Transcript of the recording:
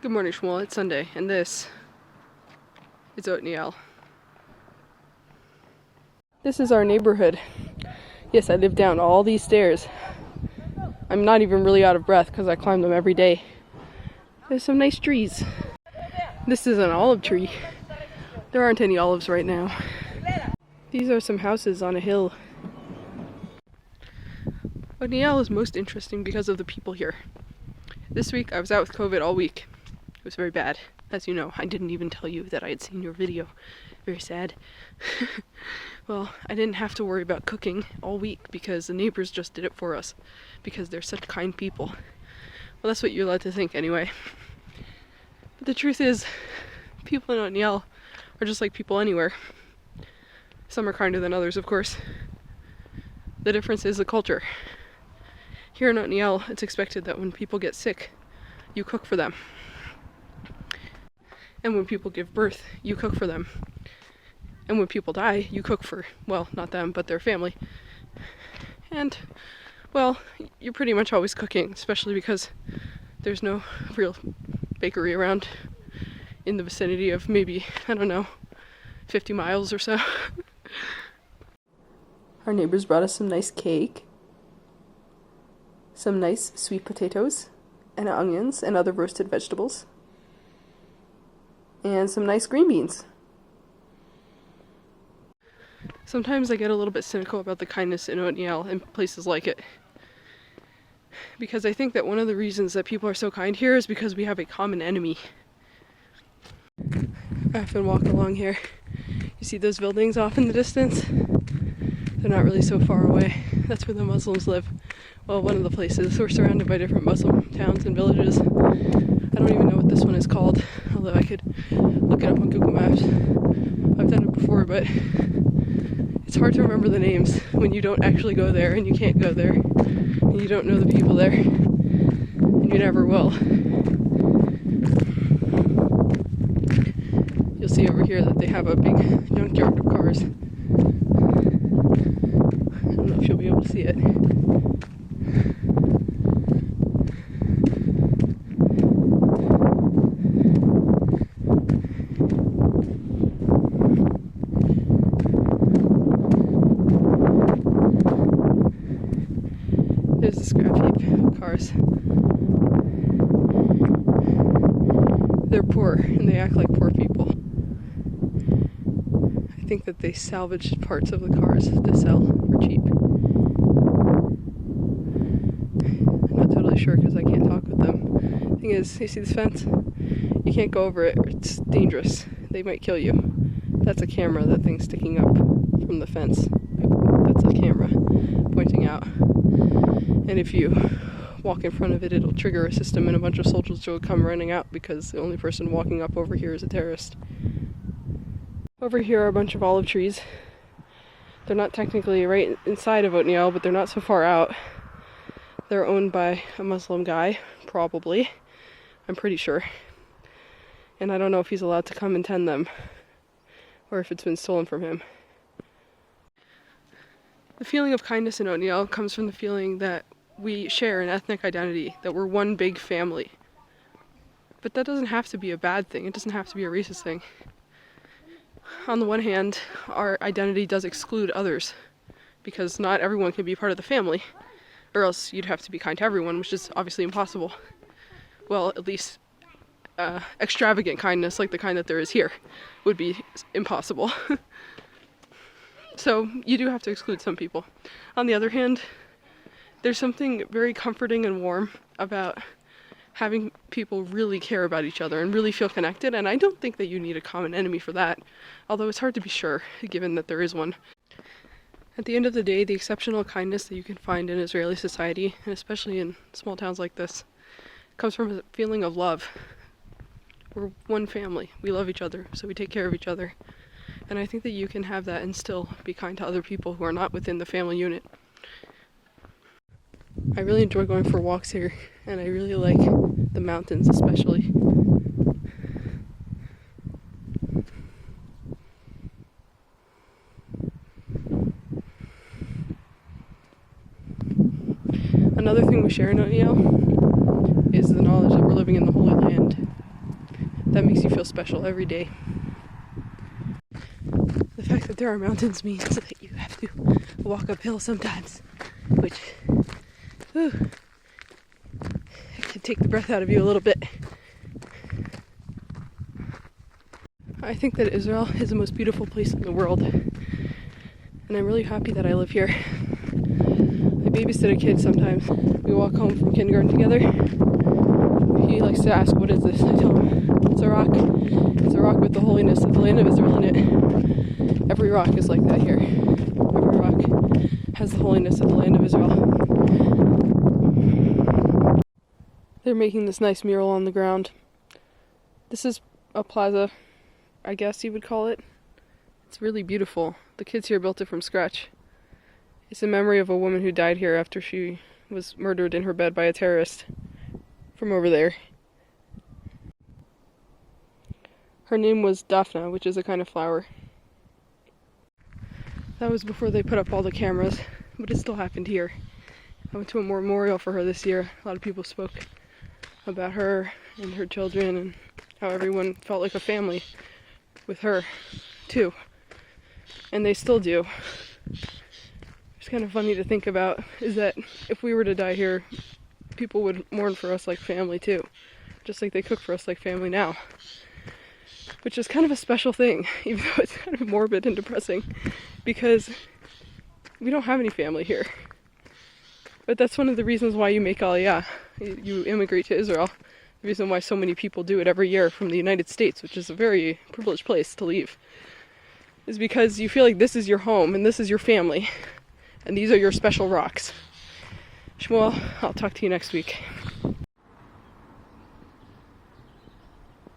Good morning, Shmuel. It's Sunday, and this is Otniel. This is our neighborhood. Yes, I live down all these stairs. I'm not even really out of breath because I climb them every day. There's some nice trees. This is an olive tree. There aren't any olives right now. These are some houses on a hill. Otniel is most interesting because of the people here. This week I was out with COVID all week. It was very bad. As you know, I didn't even tell you that I had seen your video. Very sad. Well, I didn't have to worry about cooking all week because the neighbors just did it for us because they're such kind people. Well, that's what you're allowed to think anyway. But the truth is, people in Otniel are just like people anywhere. Some are kinder than others, of course. The difference is the culture. Here in Otniel, it's expected that when people get sick, you cook for them. And when people give birth, you cook for them. And when people die, you cook for, well, not them, but their family. And, well, you're pretty much always cooking, especially because there's no real bakery around in the vicinity of maybe, I don't know, 50 miles or so. Our neighbors brought us some nice cake, some nice sweet potatoes, and onions and other roasted vegetables, and some nice green beans. Sometimes I get a little bit cynical about the kindness in Otniel and places like it, because I think that one of the reasons that people are so kind here is because we have a common enemy. I often walk along here. You see those buildings off in the distance? They're not really so far away. That's where the Muslims live. Well, one of the places. We're surrounded by different Muslim towns and villages. I don't even know what this one is called, although I could look it up on Google Maps. I've done it before, but it's hard to remember the names when you don't actually go there, and you can't go there, and you don't know the people there, and you never will. You'll see over here that they have a big junkyard of cars. I don't know if you'll be able to see it. There's a scrap heap of cars. They're poor, and they act like poor people. I think that they salvaged parts of the cars to sell for cheap. I'm not totally sure because I can't talk with them. The thing is, you see this fence? You can't go over it or it's dangerous. They might kill you. That's a camera, that thing's sticking up from the fence. That's a camera pointing out. And if you walk in front of it, it'll trigger a system and a bunch of soldiers will come running out because the only person walking up over here is a terrorist. Over here are a bunch of olive trees. They're not technically right inside of Otniel, but they're not so far out. They're owned by a Muslim guy, probably. I'm pretty sure. And I don't know if he's allowed to come and tend them, or if it's been stolen from him. The feeling of kindness in Otniel comes from the feeling that we share an ethnic identity, that we're one big family. But that doesn't have to be a bad thing. It doesn't have to be a racist thing. On the one hand, our identity does exclude others, because not everyone can be part of the family, or else you'd have to be kind to everyone, which is obviously impossible. Well, at least extravagant kindness, like the kind that there is here, would be impossible. So you do have to exclude some people. On the other hand, there's something very comforting and warm about having people really care about each other and really feel connected, and I don't think that you need a common enemy for that, although it's hard to be sure, given that there is one. At the end of the day, the exceptional kindness that you can find in Israeli society, and especially in small towns like this, comes from a feeling of love. We're one family. We love each other, so we take care of each other. And I think that you can have that and still be kind to other people who are not within the family unit. I really enjoy going for walks here, and I really like the mountains especially. Another thing we share in Otniel is the knowledge that we're living in the Holy Land. that makes you feel special every day. The fact that there are mountains means that you have to walk uphill sometimes, which it can take the breath out of you a little bit. I think that Israel is the most beautiful place in the world, and I'm really happy that I live here. I babysit a kid sometimes. We walk home from kindergarten together. He likes to ask, "What is this?" I tell him, "It's a rock. It's a rock with the holiness of the land of Israel in it." Every rock is like that here. Every rock has the holiness of the land of Israel. They're making this nice mural on the ground. This is a plaza, I guess you would call it. It's really beautiful. The kids here built it from scratch. It's a memory of a woman who died here after she was murdered in her bed by a terrorist from over there. Her name was Daphna, which is a kind of flower. That was before they put up all the cameras, but it still happened here. I went to a memorial for her this year. A lot of people spoke about her and her children and how everyone felt like a family with her, too. And they still do. It's kind of funny to think about is that if we were to die here, people would mourn for us like family, too. Just like they cook for us like family now. Which is kind of a special thing, even though it's kind of morbid and depressing, because we don't have any family here. But that's one of the reasons why you make Aliyah. You immigrate to Israel. The reason why so many people do it every year from the United States, which is a very privileged place to leave, is because you feel like this is your home and this is your family. And these are your special rocks. Shmuel, I'll talk to you next week.